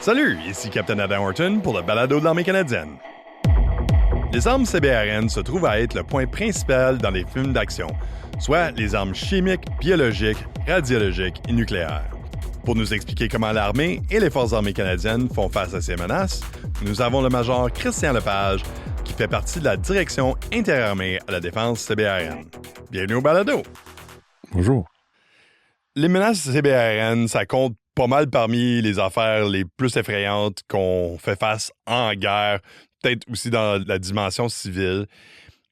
Salut, ici Captain Adam Horton pour le balado de l'armée canadienne. Les armes CBRN se trouvent à être le point principal dans les films d'action, soit les armes chimiques, biologiques, radiologiques et nucléaires. Pour nous expliquer comment l'armée et les forces armées canadiennes font face à ces menaces, nous avons le major Christian Lepage, qui fait partie de la direction interarmée à la défense CBRN. Bienvenue au balado. Bonjour. Les menaces CBRN, ça compte pas mal parmi les affaires les plus effrayantes qu'on fait face en guerre, peut-être aussi dans la dimension civile,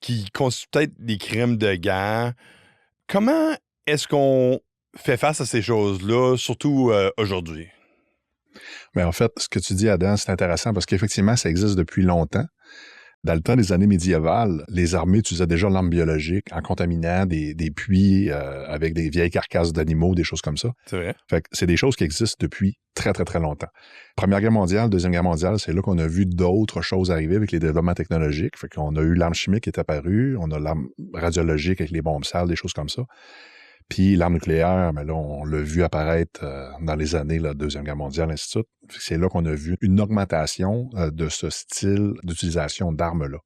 qui constituent peut-être des crimes de guerre. Comment est-ce qu'on fait face à ces choses-là, surtout aujourd'hui? Mais en fait, ce que tu dis, Adam, c'est intéressant parce qu'effectivement, ça existe depuis longtemps. Dans le temps des années médiévales, les armées utilisaient déjà l'arme biologique en contaminant des puits avec des vieilles carcasses d'animaux, des choses comme ça. C'est vrai? Fait que c'est des choses qui existent depuis très, très, très longtemps. Première Guerre mondiale, Deuxième Guerre mondiale, c'est là qu'on a vu d'autres choses arriver avec les développements technologiques. Fait qu'on a eu l'arme chimique qui est apparue, on a l'arme radiologique avec les bombes sales, des choses comme ça. Puis l'arme nucléaire, mais là, on l'a vu apparaître dans les années, la Deuxième Guerre mondiale, ainsi de suite. C'est là qu'on a vu une augmentation de ce style d'utilisation d'armes-là.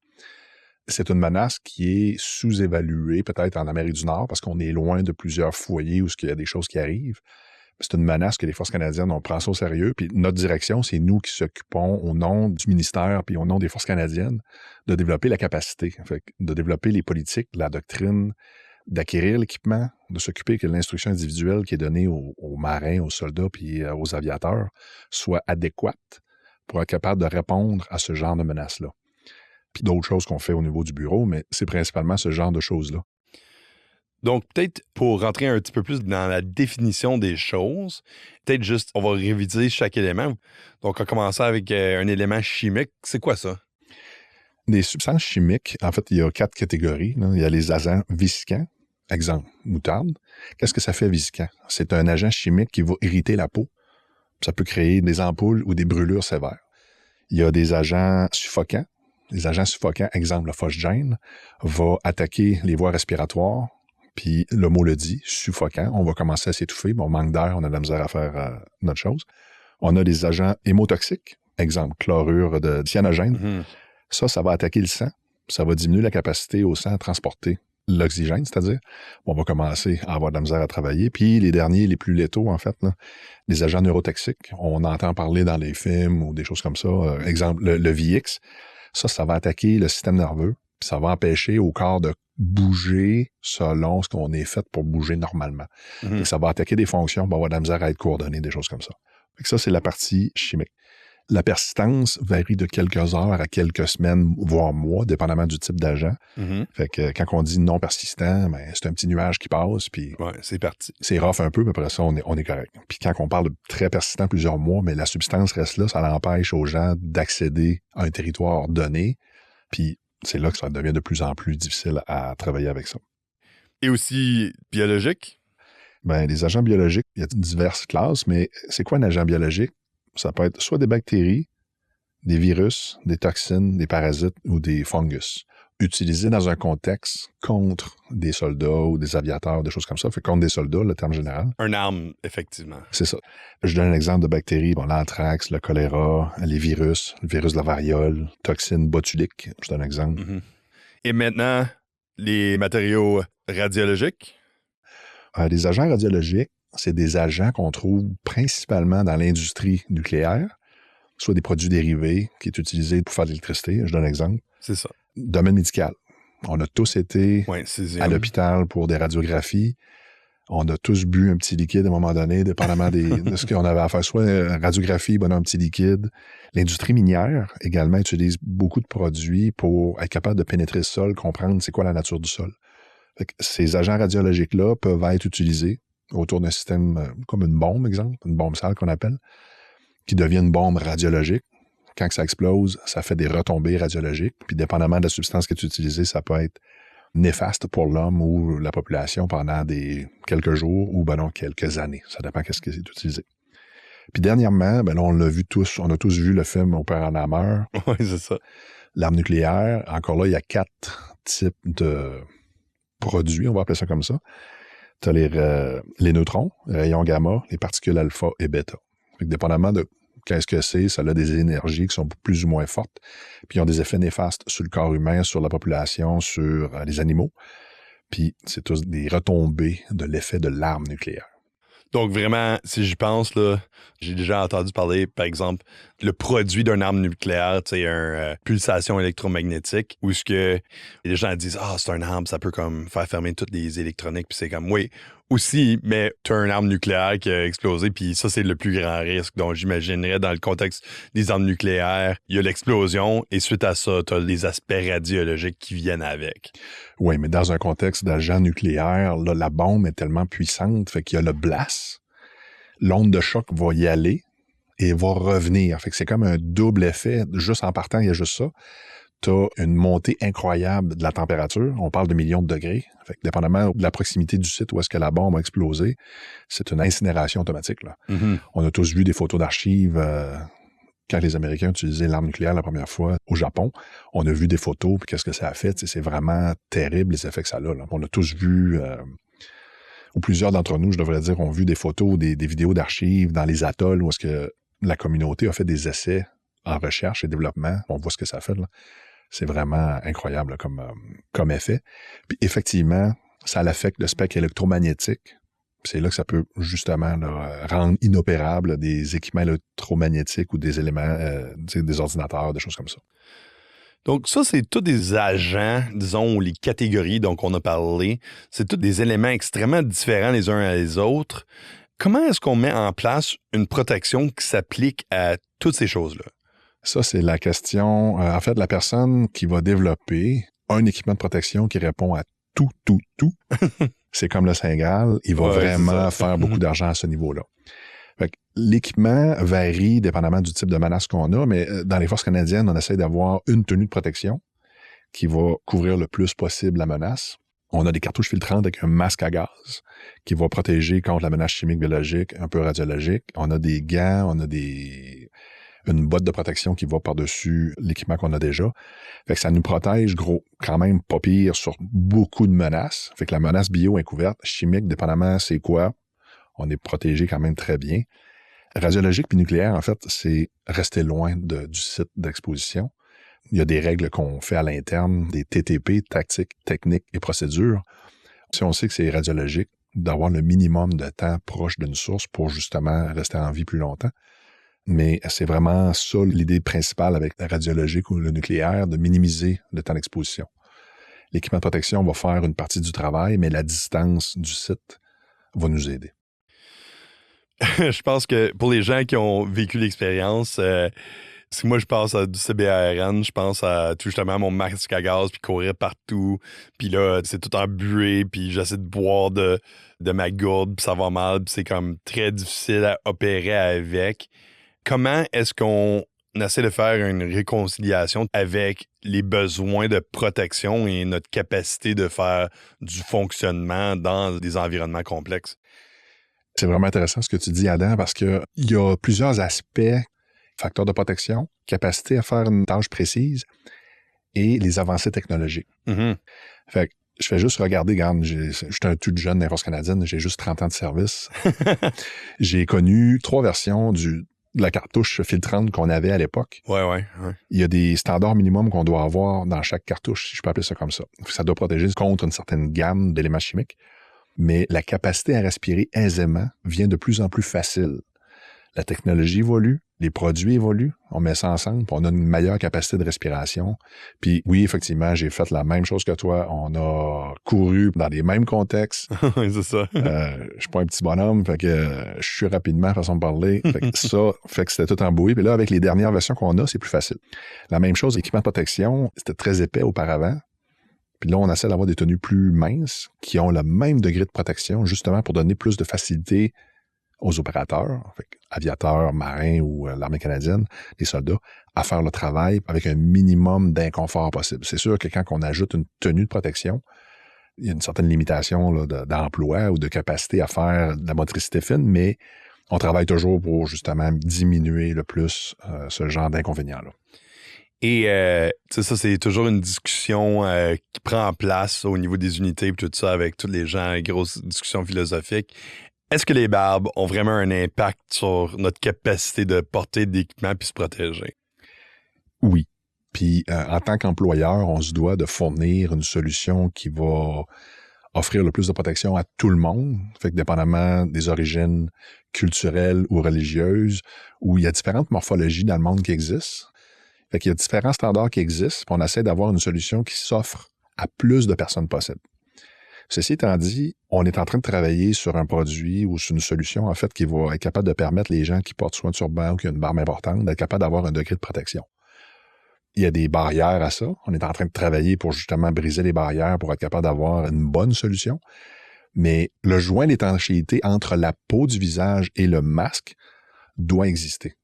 C'est une menace qui est sous-évaluée peut-être en Amérique du Nord parce qu'on est loin de plusieurs foyers où il y a des choses qui arrivent. C'est une menace que les forces canadiennes, on prend ça au sérieux. Puis notre direction, c'est nous qui s'occupons au nom du ministère puis au nom des forces canadiennes de développer la capacité, fait, de développer les politiques, la doctrine, d'acquérir l'équipement, de s'occuper que l'instruction individuelle qui est donnée aux marins, aux soldats puis aux aviateurs soit adéquate pour être capable de répondre à ce genre de menaces-là. Puis d'autres choses qu'on fait au niveau du bureau, mais c'est principalement ce genre de choses-là. Donc, peut-être pour rentrer un petit peu plus dans la définition des choses, peut-être juste, on va réviser chaque élément. Donc, on va commencer avec un élément chimique. C'est quoi ça? Des substances chimiques, en fait, il y a 4 catégories. Là. Il y a les agents vésicants. Exemple, moutarde. Qu'est-ce que ça fait vésicant? C'est un agent chimique qui va irriter la peau. Ça peut créer des ampoules ou des brûlures sévères. Il y a des agents suffocants. Les agents suffocants, exemple, le phosgène, va attaquer les voies respiratoires. Puis le mot le dit, suffocant. On va commencer à s'étouffer. On manque d'air, on a de la misère à faire notre chose. On a des agents hémotoxiques. Exemple, chlorure de cyanogène. Ça va attaquer le sang. Ça va diminuer la capacité au sang à transporter l'oxygène, c'est-à-dire, on va commencer à avoir de la misère à travailler. Puis les derniers, les plus létaux, en fait, là, les agents neurotoxiques, on entend parler dans les films ou des choses comme ça. Exemple, le VX, ça va attaquer le système nerveux, puis ça va empêcher au corps de bouger selon ce qu'on est fait pour bouger normalement. Ça va attaquer des fonctions, on va avoir de la misère à être coordonné, des choses comme ça. Ça, c'est la partie chimique. La persistance varie de quelques heures à quelques semaines, voire mois, dépendamment du type d'agent. Fait que quand on dit non persistant, ben, c'est un petit nuage qui passe, puis ouais, c'est parti. C'est rough un peu, mais après ça, on est correct. Puis quand on parle de très persistant, plusieurs mois, mais la substance reste là, ça l'empêche aux gens d'accéder à un territoire donné, puis c'est là que ça devient de plus en plus difficile à travailler avec ça. Et aussi biologique? Ben, les agents biologiques, il y a diverses classes, mais c'est quoi un agent biologique? Ça peut être soit des bactéries, des virus, des toxines, des parasites ou des fungus, utilisés dans un contexte contre des soldats ou des aviateurs, des choses comme ça. Fait contre des soldats, le terme général. Un arme, effectivement. C'est ça. Je donne un exemple de bactéries, l'anthrax, le choléra, les virus, le virus de la variole, toxines botuliques, je donne un exemple. Et maintenant, les matériaux radiologiques? Les agents radiologiques, c'est des agents qu'on trouve principalement dans l'industrie nucléaire, soit des produits dérivés qui est utilisé pour faire de l'électricité. Je donne un exemple. C'est ça. Domaine médical. On a tous été à l'hôpital pour des radiographies. On a tous bu un petit liquide à un moment donné, dépendamment de ce qu'on avait à faire. Soit une radiographie, un petit liquide. L'industrie minière, également, utilise beaucoup de produits pour être capable de pénétrer le sol, comprendre c'est quoi la nature du sol. Fait que ces agents radiologiques-là peuvent être utilisés autour d'un système comme une bombe, exemple, une bombe sale qu'on appelle, qui devient une bombe radiologique. Quand ça explose, ça fait des retombées radiologiques. Puis dépendamment de la substance qui est utilisée, ça peut être néfaste pour l'homme ou la population pendant quelques jours ou quelques années. Ça dépend qu'est-ce qui est utilisé. Puis dernièrement, là, on l'a vu tous, on a tous vu le film Oppenheimer. Oui, c'est ça. L'arme nucléaire, encore là, il y a 4 types de produits, on va appeler ça comme ça. Tu as les neutrons, les rayons gamma, les particules alpha et bêta. Dépendamment de Qu'est-ce que c'est? Ça a des énergies qui sont plus ou moins fortes, puis ils ont des effets néfastes sur le corps humain, sur la population, sur les animaux. Puis c'est tous des retombées de l'effet de l'arme nucléaire. Donc vraiment, si j'y pense, là, j'ai déjà entendu parler, par exemple, le produit d'une arme nucléaire, tu sais, une pulsation électromagnétique, où ce que les gens disent, c'est une arme, ça peut comme faire fermer toutes les électroniques, puis c'est comme, oui, aussi, mais tu as une arme nucléaire qui a explosé, puis ça, c'est le plus grand risque. Donc, j'imaginerais, dans le contexte des armes nucléaires, il y a l'explosion, et suite à ça, tu as les aspects radiologiques qui viennent avec. Oui, mais dans un contexte d'agent nucléaire, là, la bombe est tellement puissante, fait qu'il y a le blast. L'onde de choc va y aller et va revenir. Fait que c'est comme un double effet. Juste en partant, il y a juste ça. Tu as une montée incroyable de la température. On parle de millions de degrés. Fait que dépendamment de la proximité du site où est-ce que la bombe a explosé, c'est une incinération automatique, là. Mm-hmm. On a tous vu des photos d'archives quand les Américains utilisaient l'arme nucléaire la première fois au Japon. On a vu des photos, puis qu'est-ce que ça a fait? C'est vraiment terrible, les effets que ça a, là. On a tous vu... ou plusieurs d'entre nous, je devrais dire, ont vu des photos, des vidéos d'archives dans les atolls où est-ce que la communauté a fait des essais en recherche et développement. On voit ce que ça fait, là. C'est vraiment incroyable là, comme effet. Puis effectivement, ça affecte le spectre électromagnétique. C'est là que ça peut justement là, rendre inopérable des équipements électromagnétiques ou des éléments, des ordinateurs, des choses comme ça. Donc ça, c'est tous des agents, disons, les catégories dont on a parlé. C'est tous des éléments extrêmement différents les uns des autres. Comment est-ce qu'on met en place une protection qui s'applique à toutes ces choses-là? Ça, c'est la question, en fait, la personne qui va développer un équipement de protection qui répond à tout. C'est comme le Saint-Gall, il va vraiment faire beaucoup d'argent à ce niveau-là. Fait que l'équipement varie dépendamment du type de menace qu'on a, mais dans les forces canadiennes, on essaie d'avoir une tenue de protection qui va couvrir le plus possible la menace. On a des cartouches filtrantes avec un masque à gaz qui va protéger contre la menace chimique, biologique, un peu radiologique. On a des gants, on a une botte de protection qui va par-dessus l'équipement qu'on a déjà. Fait que ça nous protège quand même pas pire sur beaucoup de menaces. Fait que la menace bio est couverte, chimique, dépendamment c'est quoi, on est protégé quand même très bien. Radiologique puis nucléaire, en fait, c'est rester loin du site d'exposition. Il y a des règles qu'on fait à l'interne, des TTP, tactiques, techniques et procédures. Si on sait que c'est radiologique, d'avoir le minimum de temps proche d'une source pour justement rester en vie plus longtemps. Mais c'est vraiment ça l'idée principale avec la radiologique ou le nucléaire, de minimiser le temps d'exposition. L'équipement de protection va faire une partie du travail, mais la distance du site va nous aider. Je pense que pour les gens qui ont vécu l'expérience, si moi je pense à du CBRN, je pense à tout justement mon masque à gaz, puis courir partout, puis là, c'est tout embué, puis j'essaie de boire de ma gourde, puis ça va mal, puis c'est comme très difficile à opérer avec. Comment est-ce qu'on essaie de faire une réconciliation avec les besoins de protection et notre capacité de faire du fonctionnement dans des environnements complexes? C'est vraiment intéressant ce que tu dis, Adam, parce qu'il y a plusieurs aspects, facteurs de protection, capacité à faire une tâche précise et les avancées technologiques. Mm-hmm. Fait que je fais juste regarder, regarde, je suis un tout jeune d'Air Force canadienne, j'ai juste 30 ans de service. J'ai connu 3 versions de la cartouche filtrante qu'on avait à l'époque. Ouais. Il y a des standards minimums qu'on doit avoir dans chaque cartouche, si je peux appeler ça comme ça. Ça doit protéger contre une certaine gamme d'éléments chimiques. Mais la capacité à respirer aisément vient de plus en plus facile. La technologie évolue, les produits évoluent, on met ça ensemble, puis on a une meilleure capacité de respiration. Puis oui, effectivement, j'ai fait la même chose que toi. On a couru dans les mêmes contextes. Oui, c'est ça. Je suis pas un petit bonhomme, fait que je suis rapidement, façon de parler. Fait que ça fait que c'était tout emboué. Puis là, avec les dernières versions qu'on a, c'est plus facile. La même chose, équipement de protection, c'était très épais auparavant. Puis là, on essaie d'avoir des tenues plus minces qui ont le même degré de protection, justement pour donner plus de facilité aux opérateurs, aviateurs, marins ou l'armée canadienne, les soldats, à faire le travail avec un minimum d'inconfort possible. C'est sûr que quand on ajoute une tenue de protection, il y a une certaine limitation là, d'emploi ou de capacité à faire de la motricité fine, mais on travaille toujours pour justement diminuer le plus ce genre d'inconvénients-là. Et ça, c'est toujours une discussion qui prend place au niveau des unités et tout ça avec tous les gens, grosse discussion philosophique. Est-ce que les barbes ont vraiment un impact sur notre capacité de porter des équipements puis se protéger? Oui. Puis, en tant qu'employeur, on se doit de fournir une solution qui va offrir le plus de protection à tout le monde. Fait que dépendamment des origines culturelles ou religieuses, où il y a différentes morphologies dans le monde qui existent. Fait qu'il y a différents standards qui existent, puis on essaie d'avoir une solution qui s'offre à plus de personnes possible. Ceci étant dit, on est en train de travailler sur un produit ou sur une solution, en fait, qui va être capable de permettre les gens qui portent soit un turban ou qui ont une barbe importante d'être capable d'avoir un degré de protection. Il y a des barrières à ça. On est en train de travailler pour justement briser les barrières pour être capable d'avoir une bonne solution. Mais le joint d'étanchéité entre la peau du visage et le masque doit exister.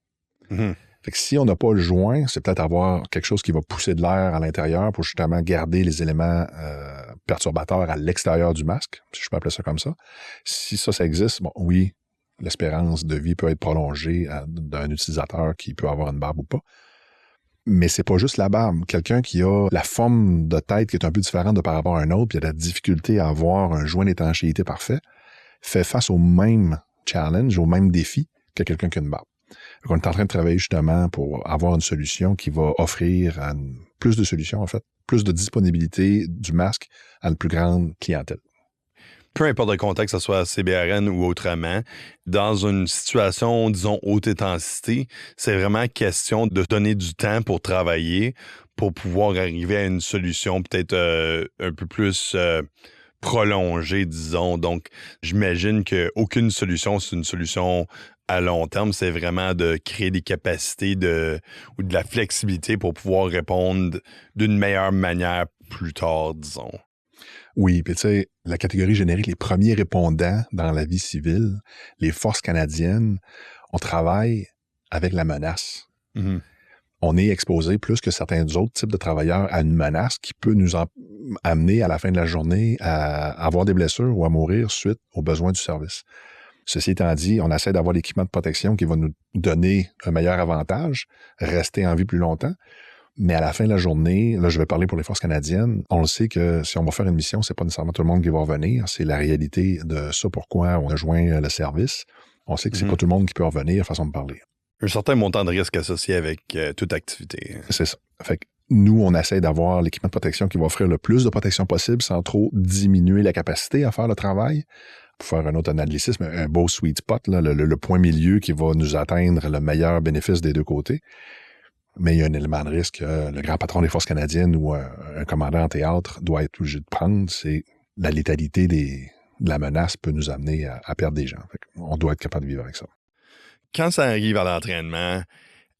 Mm-hmm. Fait que si on n'a pas le joint, c'est peut-être avoir quelque chose qui va pousser de l'air à l'intérieur pour justement garder les éléments perturbateurs à l'extérieur du masque, si je peux appeler ça comme ça. Si ça existe, bon, oui, l'espérance de vie peut être prolongée d'un utilisateur qui peut avoir une barbe ou pas. Mais c'est pas juste la barbe. Quelqu'un qui a la forme de tête qui est un peu différente de par rapport à un autre, puis il a de la difficulté à avoir un joint d'étanchéité parfait, fait face au même challenge, au même défi que quelqu'un qui a une barbe. Donc, on est en train de travailler justement pour avoir une solution qui va offrir plus de solutions, en fait, plus de disponibilité du masque à une plus grande clientèle. Peu importe le contexte, que ce soit CBRN ou autrement, dans une situation, disons, haute intensité, c'est vraiment question de donner du temps pour travailler, pour pouvoir arriver à une solution peut-être un peu plus prolongée, disons. Donc, j'imagine qu'aucune solution, c'est une solution à long terme. C'est vraiment de créer des capacités ou de la flexibilité pour pouvoir répondre d'une meilleure manière plus tard, disons. Oui, puis tu sais, la catégorie générique, les premiers répondants dans la vie civile, les forces canadiennes, on travaille avec la menace. Mm-hmm. On est exposé plus que certains autres types de travailleurs à une menace qui peut nous amener à la fin de la journée à avoir des blessures ou à mourir suite aux besoins du service. Ceci étant dit, on essaie d'avoir l'équipement de protection qui va nous donner un meilleur avantage, rester en vie plus longtemps. Mais à la fin de la journée, là, je vais parler pour les forces canadiennes, on le sait que si on va faire une mission, c'est pas nécessairement tout le monde qui va revenir. C'est la réalité de ça, pourquoi on a joint le service. On sait que c'est pas tout le monde qui peut revenir, façon de parler. Un certain montant de risque associé avec toute activité. C'est ça. Fait que nous, on essaie d'avoir l'équipement de protection qui va offrir le plus de protection possible sans trop diminuer la capacité à faire le travail. Pour faire un autre anglicisme, un beau sweet spot, là, le point milieu qui va nous atteindre le meilleur bénéfice des deux côtés. Mais il y a un élément de risque que le grand patron des forces canadiennes ou un commandant en théâtre doit être obligé de prendre, c'est la létalité de la menace peut nous amener à perdre des gens. On doit être capable de vivre avec ça. Quand ça arrive à l'entraînement,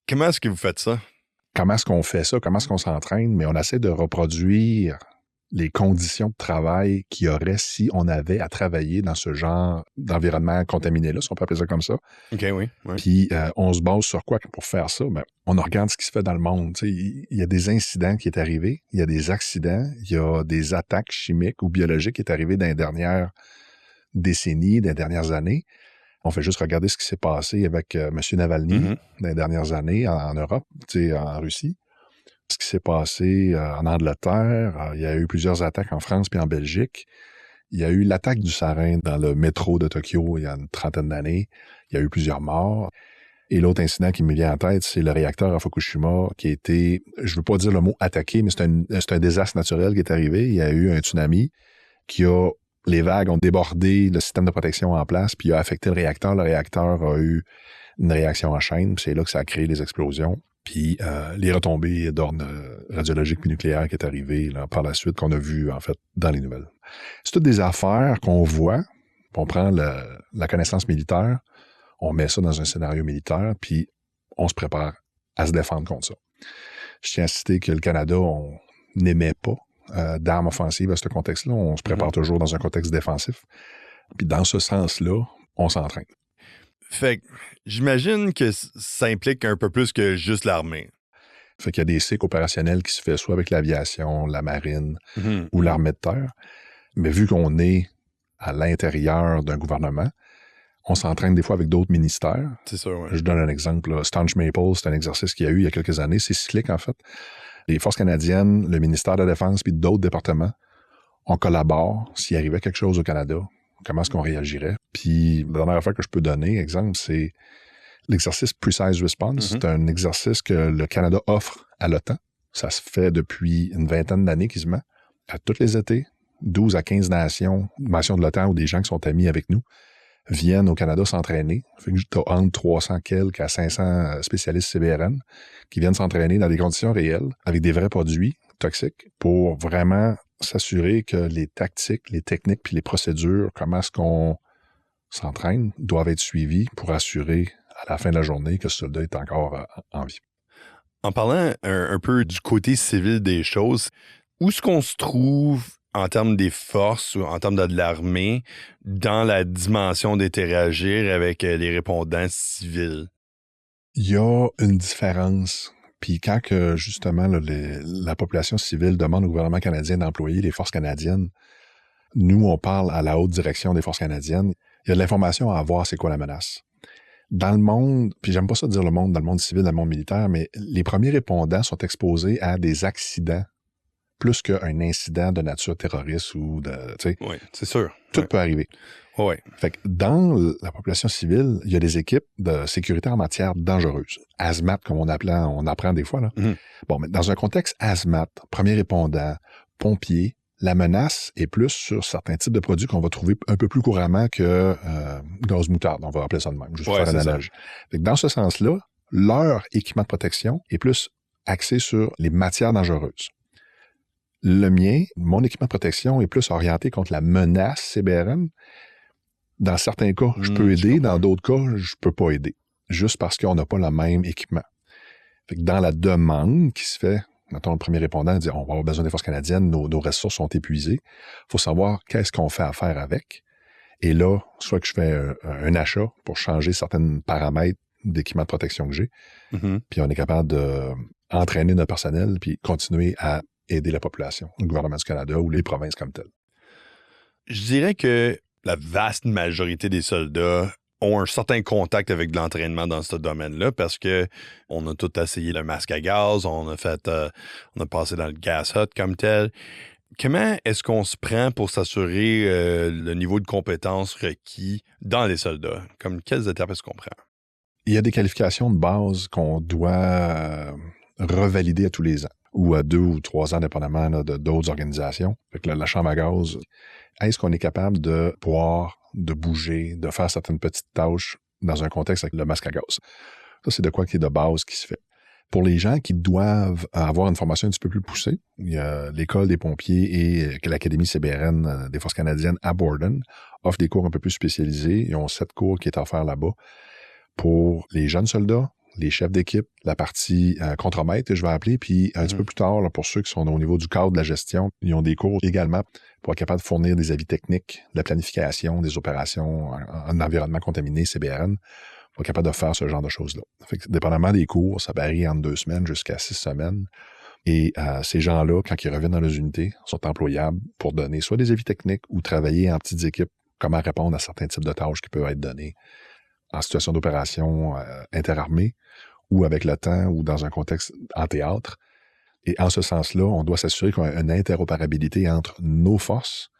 comment est-ce que vous faites ça? Comment est-ce qu'on fait ça? Comment est-ce qu'on s'entraîne? Mais on essaie de reproduire les conditions de travail qu'il y aurait si on avait à travailler dans ce genre d'environnement contaminé-là, si on peut appeler ça comme ça. OK, oui. Puis, on se base sur quoi pour faire ça? Ben, on regarde ce qui se fait dans le monde. Il y a des incidents qui sont arrivés, il y a des accidents, il y a des attaques chimiques ou biologiques qui sont arrivées dans les dernières décennies, dans les dernières années. On fait juste regarder ce qui s'est passé avec M. Navalny dans les dernières années en Europe, en Russie. Ce qui s'est passé en Angleterre, il y a eu plusieurs attaques en France puis en Belgique. Il y a eu l'attaque du sarin dans le métro de Tokyo il y a une trentaine d'années. Il y a eu plusieurs morts. Et l'autre incident qui me vient en tête, c'est le réacteur à Fukushima qui a été, je ne veux pas dire le mot attaqué, mais c'est un désastre naturel qui est arrivé. Il y a eu un tsunami les vagues ont débordé le système de protection en place puis a affecté le réacteur. Le réacteur a eu une réaction en chaîne. C'est là que ça a créé les explosions. Puis les retombées d'ordre radiologique puis nucléaire qui est arrivé là, par la suite, qu'on a vu en fait dans les nouvelles. C'est toutes des affaires qu'on voit, on prend la connaissance militaire, on met ça dans un scénario militaire, puis on se prépare à se défendre contre ça. Je tiens à citer que le Canada, on n'émet pas d'armes offensives à ce contexte-là, on se prépare toujours dans un contexte défensif. Puis dans ce sens-là, on s'entraîne. Fait que j'imagine que ça implique un peu plus que juste l'armée. Fait qu'il y a des cycles opérationnels qui se fait soit avec l'aviation, la marine ou l'armée de terre. Mais vu qu'on est à l'intérieur d'un gouvernement, on s'entraîne des fois avec d'autres ministères. C'est sûr, oui. Je donne un exemple. Là. Staunch Maple, c'est un exercice qu'il y a eu il y a quelques années. C'est cyclique, en fait. Les forces canadiennes, le ministère de la Défense puis d'autres départements, on collabore s'il arrivait quelque chose au Canada comment est-ce qu'on réagirait. Puis, la dernière affaire que je peux donner, exemple, c'est l'exercice Precise Response. C'est un exercice que le Canada offre à l'OTAN. Ça se fait depuis une vingtaine d'années quasiment, à tous les étés. 12 à 15 nations de l'OTAN ou des gens qui sont amis avec nous viennent au Canada s'entraîner. Fait que tu as entre 300 quelques à 500 spécialistes CBRN qui viennent s'entraîner dans des conditions réelles avec des vrais produits toxiques pour vraiment s'assurer que les tactiques, les techniques puis les procédures, comment est-ce qu'on s'entraîne, doivent être suivies pour assurer à la fin de la journée que ce soldat est encore en vie. En parlant un peu du côté civil des choses, où est-ce qu'on se trouve en termes des forces ou en termes de l'armée dans la dimension d'interagir avec les répondants civils? Il y a une différence. Puis quand que, justement, là, la population civile demande au gouvernement canadien d'employer les forces canadiennes, nous, on parle à la haute direction des forces canadiennes. Il y a de l'information à avoir, c'est quoi la menace. Dans le monde, puis j'aime pas ça dire le monde, dans le monde civil, dans le monde militaire, mais les premiers répondants sont exposés à des accidents plus qu'un incident de nature terroriste ou de, tu sais. Oui, c'est sûr. Tout peut arriver. Oui. Fait que dans la population civile, il y a des équipes de sécurité en matière dangereuse. HAZMAT, comme on apprend des fois, là. Bon, mais dans un contexte HAZMAT, premier répondant, pompier, la menace est plus sur certains types de produits qu'on va trouver un peu plus couramment que gaz moutarde, on va appeler ça de même, juste pour faire un analogie. Fait que dans ce sens-là, leur équipement de protection est plus axé sur les matières dangereuses. Le mien, mon équipement de protection est plus orienté contre la menace CBRN. Dans certains cas, je peux aider. Dans d'autres cas, je peux pas aider. Juste parce qu'on n'a pas le même équipement. Fait que dans la demande qui se fait, mettons, le premier répondant dit, on va avoir besoin des forces canadiennes, nos ressources sont épuisées. Il faut savoir qu'est-ce qu'on fait affaire avec. Et là, soit que je fais un achat pour changer certains paramètres d'équipement de protection que j'ai, puis on est capable d'entraîner notre personnel puis continuer à aider la population, le gouvernement du Canada ou les provinces comme telles. Je dirais que la vaste majorité des soldats ont un certain contact avec de l'entraînement dans ce domaine-là parce que on a tous essayé le masque à gaz, on a passé dans le gas hut comme tel. Comment est-ce qu'on se prend pour s'assurer le niveau de compétence requis dans les soldats? Comme quelles étapes est-ce qu'on prend? Il y a des qualifications de base qu'on doit revalider à tous les ans ou à 2 ou 3 ans, dépendamment là, d'autres organisations. Fait que la chambre à gaz, est-ce qu'on est capable de boire, de bouger, de faire certaines petites tâches dans un contexte avec le masque à gaz? Ça, c'est de quoi qui est de base qui se fait. Pour les gens qui doivent avoir une formation un petit peu plus poussée, il y a l'École des pompiers et l'Académie CBRN des Forces canadiennes à Borden offre des cours un peu plus spécialisés. Ils ont 7 cours qui est offerts là-bas pour les jeunes soldats, les chefs d'équipe, la partie contremaître, je vais appeler, puis un petit peu plus tard, là, pour ceux qui sont au niveau du cadre de la gestion, ils ont des cours également pour être capables de fournir des avis techniques, de la planification, des opérations en environnement contaminé, CBRN, pour être capable de faire ce genre de choses-là. Fait que, dépendamment des cours, ça varie entre 2 semaines jusqu'à 6 semaines. Et ces gens-là, quand ils reviennent dans leurs unités, sont employables pour donner soit des avis techniques ou travailler en petites équipes, comment répondre à certains types de tâches qui peuvent être données en situation d'opération interarmée ou avec le temps ou dans un contexte en théâtre. Et en ce sens-là, on doit s'assurer qu'on a une interopérabilité entre nos forces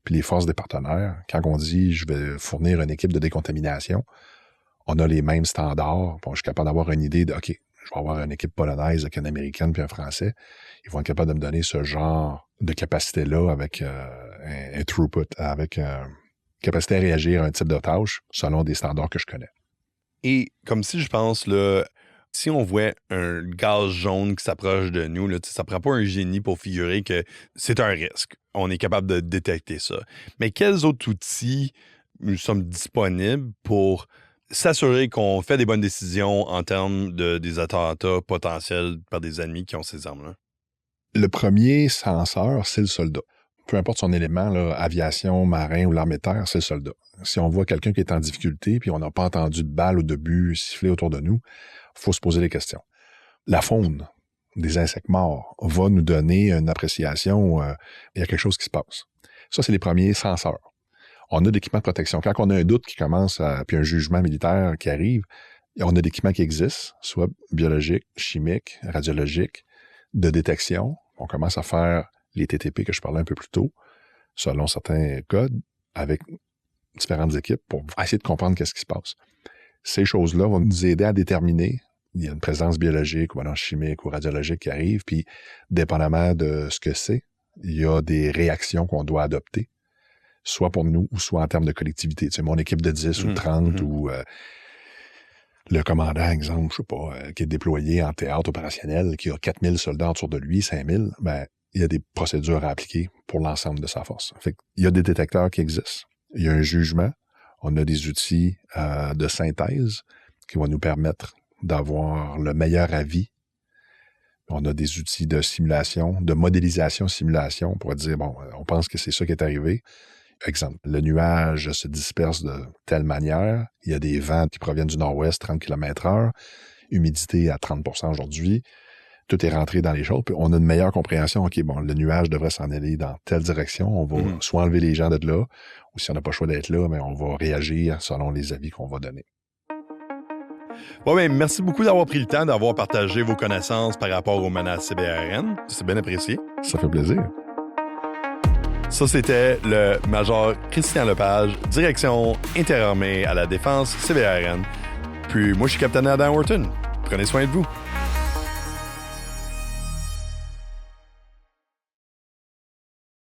puis les forces des partenaires. Quand on dit « je vais fournir une équipe de décontamination », on a les mêmes standards. Bon, je suis capable d'avoir une idée de « OK, je vais avoir une équipe polonaise avec une américaine puis un français. Ils vont être capables de me donner ce genre de capacité-là avec un throughput, avec capacité à réagir à un type de tâche selon des standards que je connais. » Et comme si je pense, là, si on voit un gaz jaune qui s'approche de nous, là, ça ne prend pas un génie pour figurer que c'est un risque. On est capable de détecter ça. Mais quels autres outils nous sommes disponibles pour s'assurer qu'on fait des bonnes décisions en termes des attentats potentiels par des ennemis qui ont ces armes-là? Le premier censeur, c'est le soldat. Peu importe son élément, là, aviation, marin ou l'armée de terre, c'est le soldat. Si on voit quelqu'un qui est en difficulté puis on n'a pas entendu de balle ou de but siffler autour de nous, il faut se poser des questions. La faune des insectes morts va nous donner une appréciation, il y a quelque chose qui se passe. Ça, c'est les premiers censeurs. On a d'équipements de protection. Quand on a un doute qui commence, puis un jugement militaire qui arrive, on a des équipements qui existent, soit biologiques, chimiques, radiologiques, de détection. On commence à faire les TTP que je parlais un peu plus tôt, selon certains codes, avec différentes équipes pour essayer de comprendre qu'est-ce qui se passe. Ces choses-là vont nous aider à déterminer il y a une présence biologique ou chimique ou radiologique qui arrive, puis dépendamment de ce que c'est, il y a des réactions qu'on doit adopter, soit pour nous ou soit en termes de collectivité. Tu sais, mon équipe de 10 ou 30 ou le commandant, exemple, je sais pas, qui est déployé en théâtre opérationnel, qui a 4000 soldats autour de lui, 5000, ben, il y a des procédures à appliquer pour l'ensemble de sa force. Fait qu'il y a des détecteurs qui existent. Il y a un jugement. On a des outils de synthèse qui vont nous permettre d'avoir le meilleur avis. On a des outils de simulation, de modélisation-simulation pour dire, bon, on pense que c'est ça qui est arrivé. Exemple, le nuage se disperse de telle manière. Il y a des vents qui proviennent du nord-ouest, 30 km/h, humidité à 30% aujourd'hui. Tout est rentré dans les choses. Puis on a une meilleure compréhension. OK, bon, le nuage devrait s'en aller dans telle direction. On va soit enlever les gens de là, ou si on n'a pas le choix d'être là, mais on va réagir selon les avis qu'on va donner. Ouais, merci beaucoup d'avoir pris le temps d'avoir partagé vos connaissances par rapport aux menaces CBRN. C'est bien apprécié. Ça fait plaisir. Ça, c'était le major Christian Lepage, direction interarmée à la défense CBRN. Puis moi, je suis capitaine Adam Horton. Prenez soin de vous.